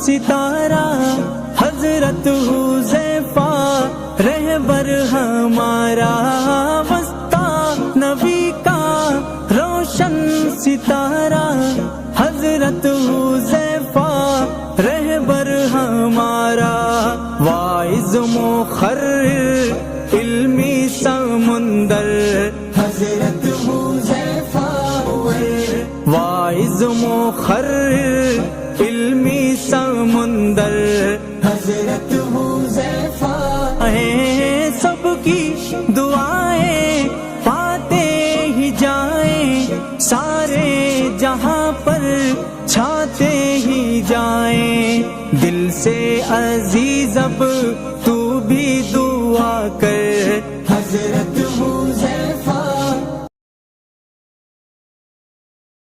ستارہ حضرت حذیفہ رہبر ہمارا، وسطی نبی کا روشن ستارہ حضرت حذیفہ رہبر ہمارا، واعظ مقرر علمی سمندر حضرت حذیفہ، واعظ مقرر علمی سمندر حضرت حذیفہ، سب کی دعائیں پاتے ہی جائیں، سارے جہاں پر چھاتے ہی جائیں، دل سے عزیز اب تو بھی دعا کر